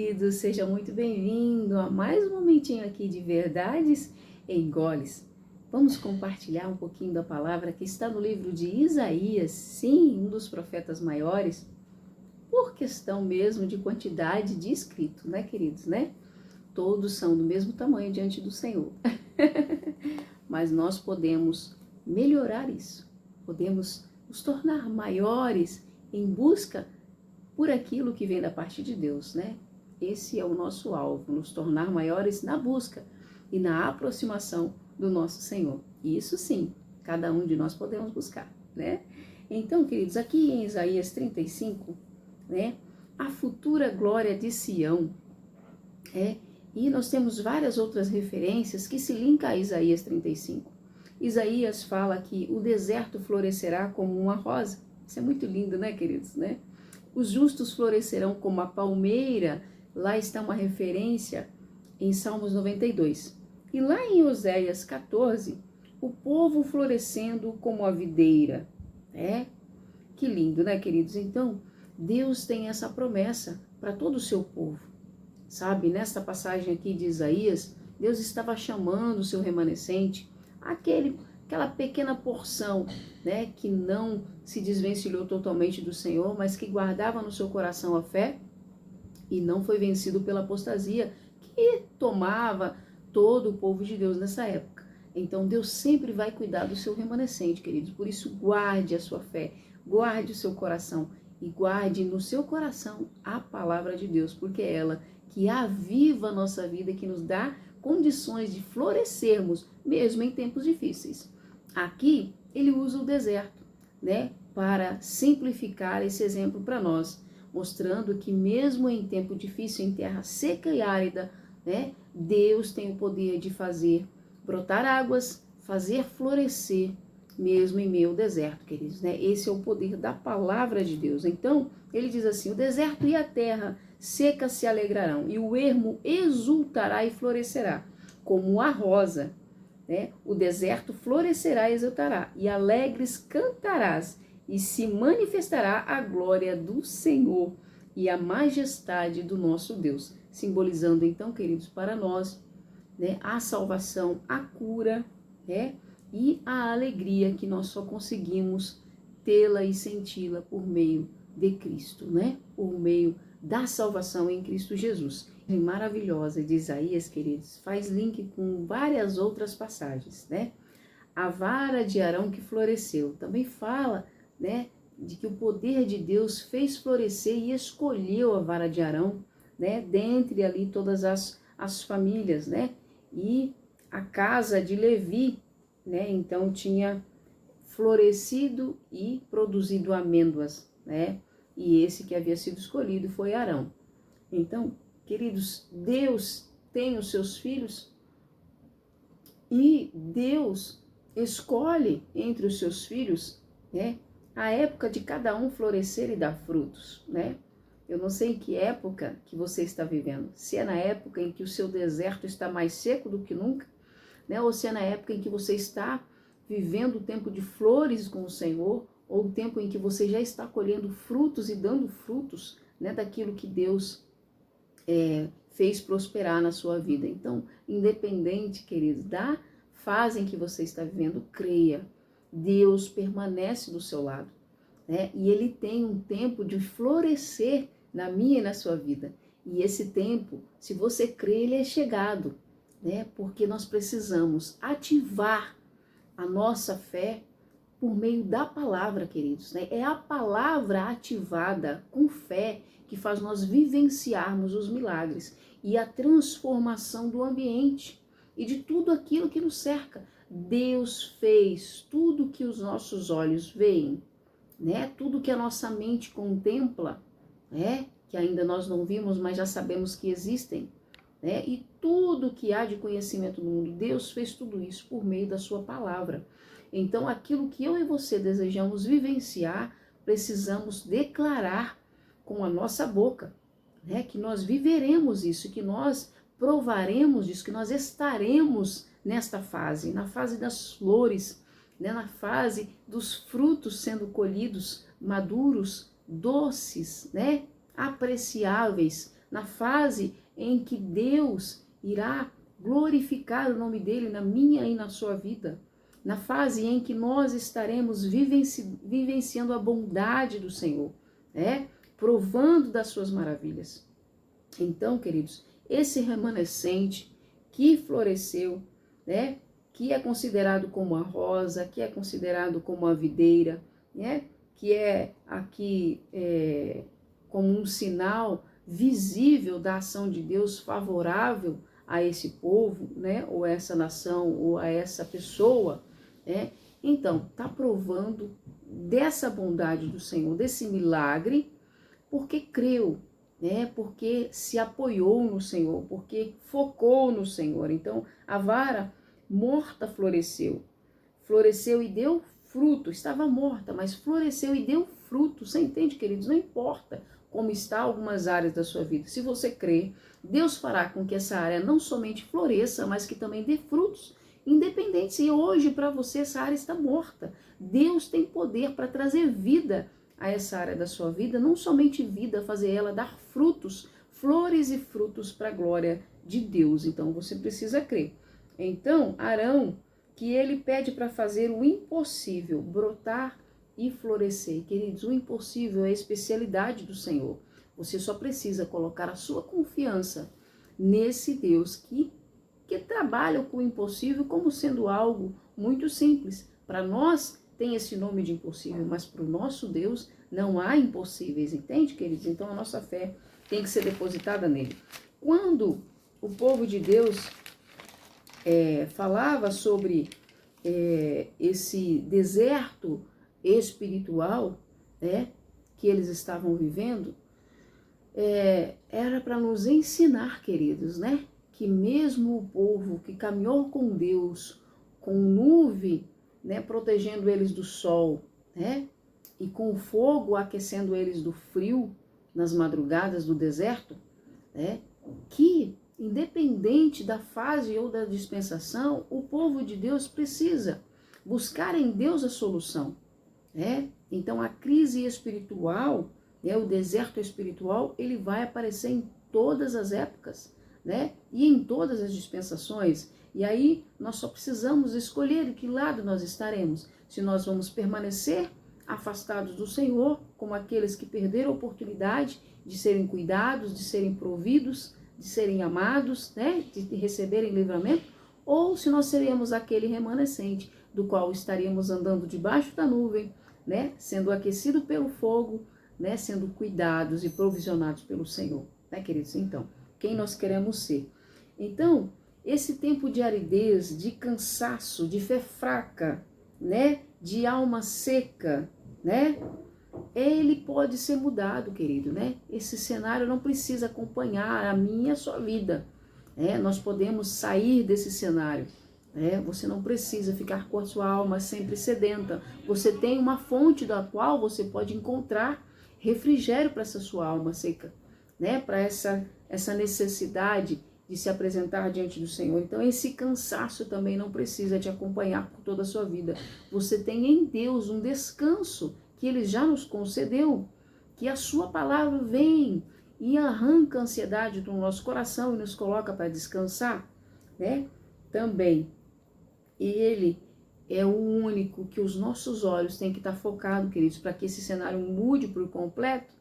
querido, seja muito bem-vindo a mais um momentinho aqui de Verdades em Goles. Vamos compartilhar um pouquinho da palavra que está no livro de Isaías, sim, um dos profetas maiores, por questão mesmo de quantidade de escrito, né, queridos, né? Todos são do mesmo tamanho diante do Senhor. Mas nós podemos melhorar isso, podemos nos tornar maiores em busca por aquilo que vem da parte de Deus, né? Esse é o nosso alvo, nos tornar maiores na busca e na aproximação do nosso Senhor. Isso sim, cada um de nós podemos buscar, né? Então, queridos, aqui em Isaías 35, né? A futura glória de Sião, e nós temos várias outras referências que se linkam a Isaías 35. Isaías fala que o deserto florescerá como uma rosa. Isso é muito lindo, né, queridos, né? Os justos florescerão como a palmeira. Lá está uma referência em Salmos 92. E lá em Oséias 14, o povo florescendo como a videira. Que lindo, né, queridos? Então, Deus tem essa promessa para todo o seu povo. Sabe, nesta passagem aqui de Isaías, Deus estava chamando o seu remanescente, aquela pequena porção, né, que não se desvencilhou totalmente do Senhor, mas que guardava no seu coração a fé e não foi vencido pela apostasia que tomava todo o povo de Deus nessa época. Então Deus sempre vai cuidar do seu remanescente, queridos. Por isso, guarde a sua fé, guarde o seu coração e guarde no seu coração a palavra de Deus, porque é ela que aviva a nossa vida, que nos dá condições de florescermos, mesmo em tempos difíceis. Aqui, ele usa o deserto, né, para simplificar esse exemplo para nós, mostrando que mesmo em tempo difícil, em terra seca e árida, né, Deus tem o poder de fazer brotar águas, fazer florescer, mesmo em meio ao deserto, queridos, né? Esse é o poder da palavra de Deus. Então, ele diz assim: o deserto e a terra seca se alegrarão, e o ermo exultará e florescerá, como a rosa, né? O deserto florescerá e exultará, e alegres cantarás, e se manifestará a glória do Senhor e a majestade do nosso Deus, simbolizando então, queridos, para nós, né, a salvação, a cura, né, e a alegria que nós só conseguimos tê-la e senti-la por meio de Cristo, né? Por meio da salvação em Cristo Jesus. Maravilhosa de Isaías, queridos, faz link com várias outras passagens, né? A vara de Arão que floresceu, também fala, né, de que o poder de Deus fez florescer e escolheu a vara de Arão, né, dentre ali todas as famílias, né? E a casa de Levi, né, então tinha florescido e produzido amêndoas, né? E esse que havia sido escolhido foi Arão. Então, queridos, Deus tem os seus filhos e Deus escolhe entre os seus filhos, né, a época de cada um florescer e dar frutos, né? Eu não sei em que época que você está vivendo, se é na época em que o seu deserto está mais seco do que nunca, né? Ou se é na época em que você está vivendo o tempo de flores com o Senhor, ou o tempo em que você já está colhendo frutos e dando frutos, né, daquilo que Deus fez prosperar na sua vida. Então, independente, queridos, da fase em que você está vivendo, creia, Deus permanece do seu lado, né? E Ele tem um tempo de florescer na minha e na sua vida. E esse tempo, se você crê, ele é chegado, né? Porque nós precisamos ativar a nossa fé por meio da palavra, queridos, né? É a palavra ativada com fé que faz nós vivenciarmos os milagres e a transformação do ambiente e de tudo aquilo que nos cerca. Deus fez tudo que os nossos olhos veem, né? Tudo que a nossa mente contempla, né? Que ainda nós não vimos, mas já sabemos que existem, né? E tudo que há de conhecimento no mundo, Deus fez tudo isso por meio da sua palavra. Então, aquilo que eu e você desejamos vivenciar, precisamos declarar com a nossa boca, né? Que nós viveremos isso, que nós provaremos isso, que nós estaremos nesta fase, na fase das flores, né? Na fase dos frutos sendo colhidos, maduros, doces, né? Apreciáveis, na fase em que Deus irá glorificar o nome dele na minha e na sua vida, na fase em que nós estaremos vivenciando a bondade do Senhor, né? Provando das suas maravilhas. Então, queridos, esse remanescente que floresceu, né? Que é considerado como a rosa, que é considerado como a videira, né? Que é aqui como um sinal visível da ação de Deus favorável a esse povo, né? Ou a essa nação, ou a essa pessoa, né? Então, está provando dessa bondade do Senhor, desse milagre, porque creu, né? Porque se apoiou no Senhor, porque focou no Senhor. Então, a vara morta floresceu e deu fruto. Estava morta, mas floresceu e deu fruto. Você entende, queridos? Não importa como está algumas áreas da sua vida. Se você crê, Deus fará com que essa área não somente floresça, mas que também dê frutos. Independente se hoje para você essa área está morta. Deus tem poder para trazer vida a essa área da sua vida, não somente vida, fazer ela dar frutos, flores e frutos para a glória de Deus. Então você precisa crer. Então, Arão, que ele pede para fazer o impossível, brotar e florescer. Queridos, o impossível é a especialidade do Senhor. Você só precisa colocar a sua confiança nesse Deus que trabalha com o impossível como sendo algo muito simples. Para nós tem esse nome de impossível, mas para o nosso Deus não há impossíveis, entende, queridos? Então a nossa fé tem que ser depositada nele. Quando o povo de Deus falava sobre esse deserto espiritual, né, que eles estavam vivendo, era para nos ensinar, queridos, né, que mesmo o povo que caminhou com Deus, com nuvem, né, protegendo eles do sol, né, e com o fogo aquecendo eles do frio nas madrugadas do deserto, né, que independente da fase ou da dispensação, o povo de Deus precisa buscar em Deus a solução, né? Então a crise espiritual, né, o deserto espiritual, ele vai aparecer em todas as épocas, né? E em todas as dispensações. E aí nós só precisamos escolher de que lado nós estaremos. Se nós vamos permanecer afastados do Senhor, como aqueles que perderam a oportunidade de serem cuidados, de serem providos, de serem amados, né, de receberem livramento, ou se nós seremos aquele remanescente do qual estaríamos andando debaixo da nuvem, né, sendo aquecido pelo fogo, né, sendo cuidados e provisionados pelo Senhor, né, queridos? Então, quem nós queremos ser? Então, esse tempo de aridez, de cansaço, de fé fraca, né, de alma seca, né, ele pode ser mudado, querido, né? Esse cenário não precisa acompanhar a minha e a sua vida, né? Nós podemos sair desse cenário, né? Você não precisa ficar com a sua alma sempre sedenta. Você tem uma fonte da qual você pode encontrar refrigério para essa sua alma seca, né? Para essa necessidade de se apresentar diante do Senhor. Então esse cansaço também não precisa te acompanhar por toda a sua vida. Você tem em Deus um descanso que Ele já nos concedeu, que a sua palavra vem e arranca a ansiedade do nosso coração e nos coloca para descansar, né? Também, Ele é o único que os nossos olhos têm que estar focados, queridos, para que esse cenário mude por completo,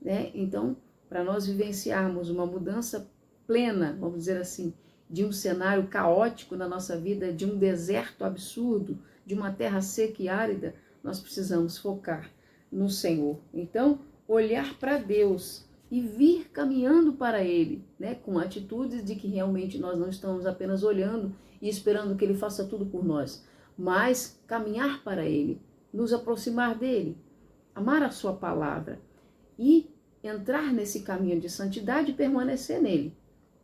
né? Então, para nós vivenciarmos uma mudança plena, vamos dizer assim, de um cenário caótico na nossa vida, de um deserto absurdo, de uma terra seca e árida, nós precisamos focar no Senhor. Então, olhar para Deus e vir caminhando para Ele, né, com atitudes de que realmente nós não estamos apenas olhando e esperando que Ele faça tudo por nós, mas caminhar para Ele, nos aproximar dEle, amar a sua palavra e entrar nesse caminho de santidade e permanecer nele,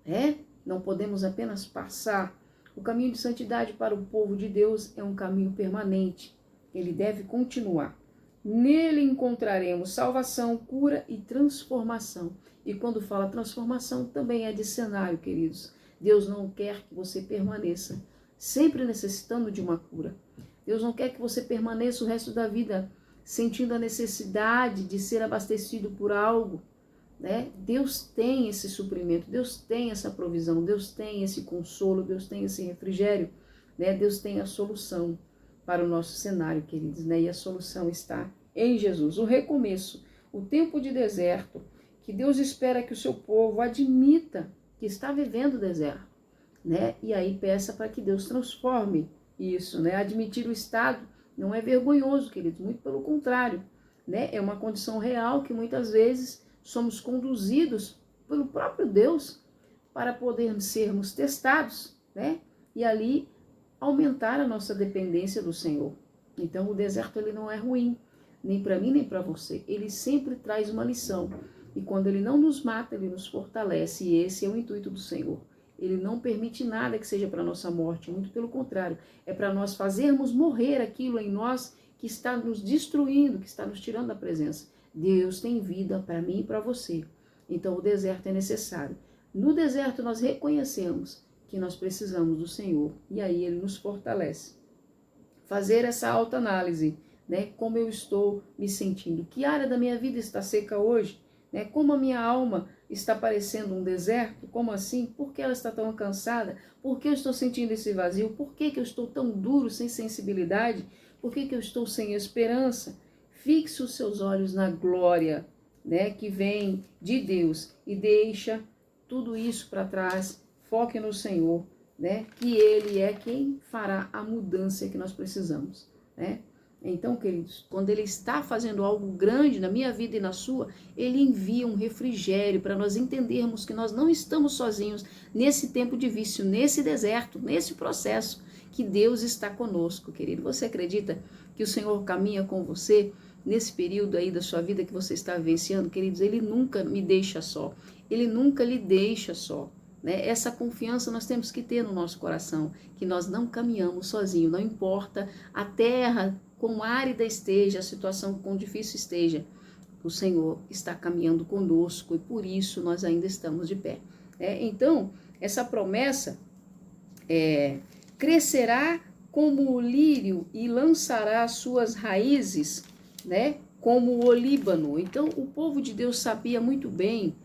né? Não podemos apenas passar. O caminho de santidade para o povo de Deus é um caminho permanente. Ele deve continuar. Nele encontraremos salvação, cura e transformação. E quando fala transformação, também é de cenário, queridos. Deus não quer que você permaneça sempre necessitando de uma cura. Deus não quer que você permaneça o resto da vida sentindo a necessidade de ser abastecido por algo, né? Deus tem esse suprimento, Deus tem essa provisão, Deus tem esse consolo, Deus tem esse refrigério, né? Deus tem a solução para o nosso cenário, queridos, né? E a solução está em Jesus. O recomeço, o tempo de deserto, que Deus espera que o seu povo admita que está vivendo o deserto, né? E aí peça para que Deus transforme isso, né? Admitir o estado não é vergonhoso, queridos, muito pelo contrário, né? É uma condição real que muitas vezes somos conduzidos pelo próprio Deus para podermos sermos testados, né? E ali aumentar a nossa dependência do Senhor. Então o deserto ele não é ruim, nem para mim nem para você. Ele sempre traz uma lição. E quando ele não nos mata, ele nos fortalece. E esse é o intuito do Senhor. Ele não permite nada que seja para nossa morte, muito pelo contrário. É para nós fazermos morrer aquilo em nós que está nos destruindo, que está nos tirando da presença. Deus tem vida para mim e para você. Então o deserto é necessário. No deserto nós reconhecemos que nós precisamos do Senhor e aí ele nos fortalece. Fazer essa autoanálise, né? Como eu estou me sentindo? Que área da minha vida está seca hoje? Né? Como a minha alma está parecendo um deserto? Como assim? Por que ela está tão cansada? Por que eu estou sentindo esse vazio? Por que eu estou tão duro, sem sensibilidade? Por que eu estou sem esperança? Fixe os seus olhos na glória, né, que vem de Deus e deixa tudo isso para trás. Foque no Senhor, né, que Ele é quem fará a mudança que nós precisamos, né? Então, queridos, quando Ele está fazendo algo grande na minha vida e na sua, Ele envia um refrigério para nós entendermos que nós não estamos sozinhos nesse tempo de vício, nesse deserto, nesse processo, que Deus está conosco, querido. Você acredita que o Senhor caminha com você nesse período aí da sua vida que você está vivenciando, queridos? Ele nunca me deixa só, Ele nunca lhe deixa só, né? Essa confiança nós temos que ter no nosso coração, que nós não caminhamos sozinhos, não importa a terra quão árida esteja, a situação quão difícil esteja, o Senhor está caminhando conosco e por isso nós ainda estamos de pé. Então, essa promessa crescerá como o lírio e lançará suas raízes, né, como o Líbano. Então, o povo de Deus sabia muito bem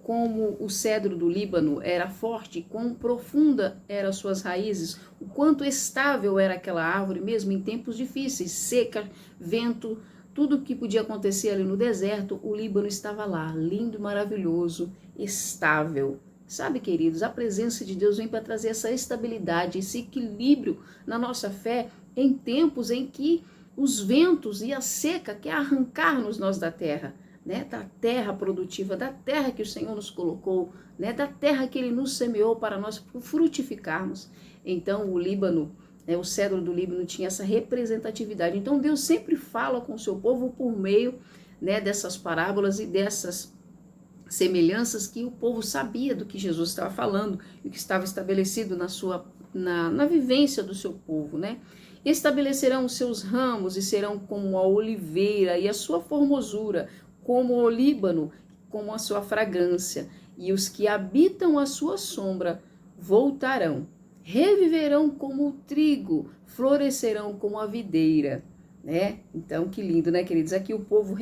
como o cedro do Líbano era forte, quão profunda eram suas raízes, o quanto estável era aquela árvore, mesmo em tempos difíceis, seca, vento, tudo o que podia acontecer ali no deserto, o Líbano estava lá, lindo, maravilhoso, estável. Sabe, queridos, a presença de Deus vem para trazer essa estabilidade, esse equilíbrio na nossa fé em tempos em que os ventos e a seca quer arrancar-nos nós da terra, né? Da terra produtiva, da terra que o Senhor nos colocou, né? Da terra que Ele nos semeou para nós frutificarmos. Então o Líbano, o cedro do Líbano tinha essa representatividade. Então Deus sempre fala com o seu povo por meio, né, dessas parábolas e dessas semelhanças que o povo sabia do que Jesus estava falando e que estava estabelecido na vivência do seu povo, né? Estabelecerão os seus ramos e serão como a oliveira e a sua formosura, como o Líbano, como a sua fragrância, e os que habitam a sua sombra voltarão, reviverão como o trigo, florescerão como a videira, né? Então, que lindo, né, queridos? Aqui o povo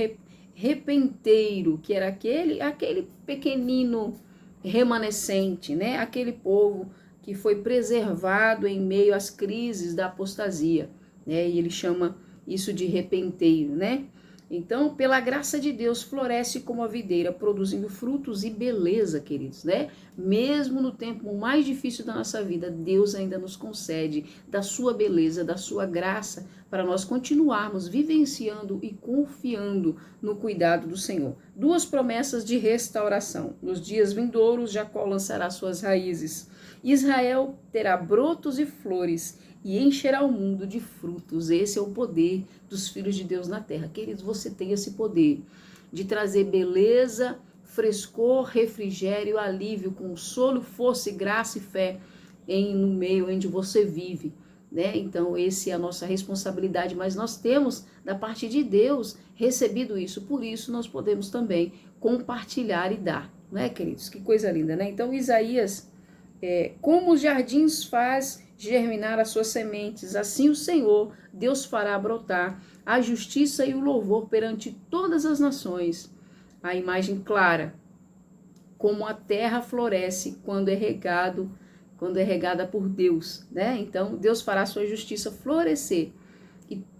repenteiro, que era aquele pequenino remanescente, né? Aquele povo que foi preservado em meio às crises da apostasia, né? E ele chama isso de repenteiro, né? Então, pela graça de Deus, floresce como a videira, produzindo frutos e beleza, queridos, né? Mesmo no tempo mais difícil da nossa vida, Deus ainda nos concede da sua beleza, da sua graça, para nós continuarmos vivenciando e confiando no cuidado do Senhor. Duas promessas de restauração. Nos dias vindouros, Jacó lançará suas raízes. Israel terá brotos e flores e encherá o mundo de frutos. Esse é o poder dos filhos de Deus na terra. Queridos, você tem esse poder de trazer beleza, frescor, refrigério, alívio, consolo, força, graça e fé no meio onde você vive, né? Então, essa é a nossa responsabilidade, mas nós temos, da parte de Deus, recebido isso. Por isso, nós podemos também compartilhar e dar, né, queridos? Que coisa linda, né? Então, Isaías, como os jardins faz germinar as suas sementes, assim o Senhor, Deus fará brotar a justiça e o louvor perante todas as nações. a imagem clara, como a terra floresce quando é regada por Deus, né? Então, Deus fará sua justiça florescer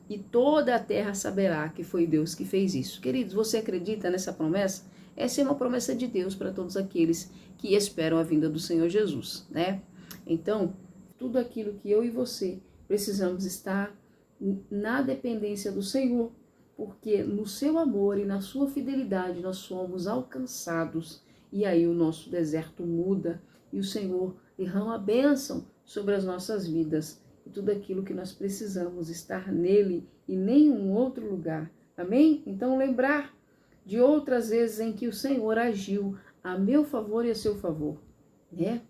e toda a terra saberá que foi Deus que fez isso. Queridos, você acredita nessa promessa? Essa é uma promessa de Deus para todos aqueles que esperam a vinda do Senhor Jesus, né? Então, tudo aquilo que eu e você precisamos estar na dependência do Senhor, porque no seu amor e na sua fidelidade nós somos alcançados, e aí o nosso deserto muda e o Senhor derrama a bênção sobre as nossas vidas. E tudo aquilo que nós precisamos estar nele e nenhum outro lugar. Amém? Então lembrar de outras vezes em que o Senhor agiu a meu favor e a seu favor, né?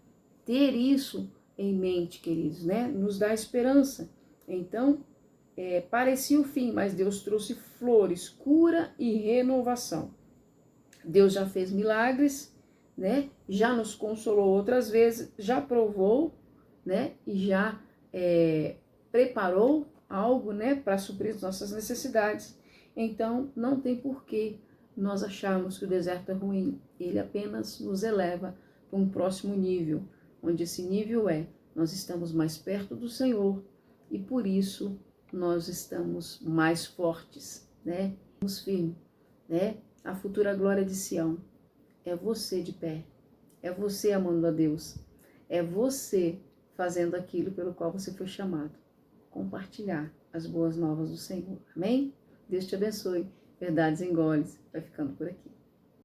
Ter isso em mente, queridos, né? Nos dá esperança. Então, parecia o fim, mas Deus trouxe flores, cura e renovação. Deus já fez milagres, né? Já nos consolou outras vezes, já provou, né? E já preparou algo, né? Para suprir as nossas necessidades. Então, não tem porquê nós acharmos que o deserto é ruim. Ele apenas nos eleva para um próximo nível, onde esse nível nós estamos mais perto do Senhor e por isso nós estamos mais fortes, né? Estamos firmes, né? A futura glória de Sião é você de pé, é você amando a Deus, é você fazendo aquilo pelo qual você foi chamado, compartilhar as boas novas do Senhor, amém? Deus te abençoe, Verdades em Goles vai ficando por aqui.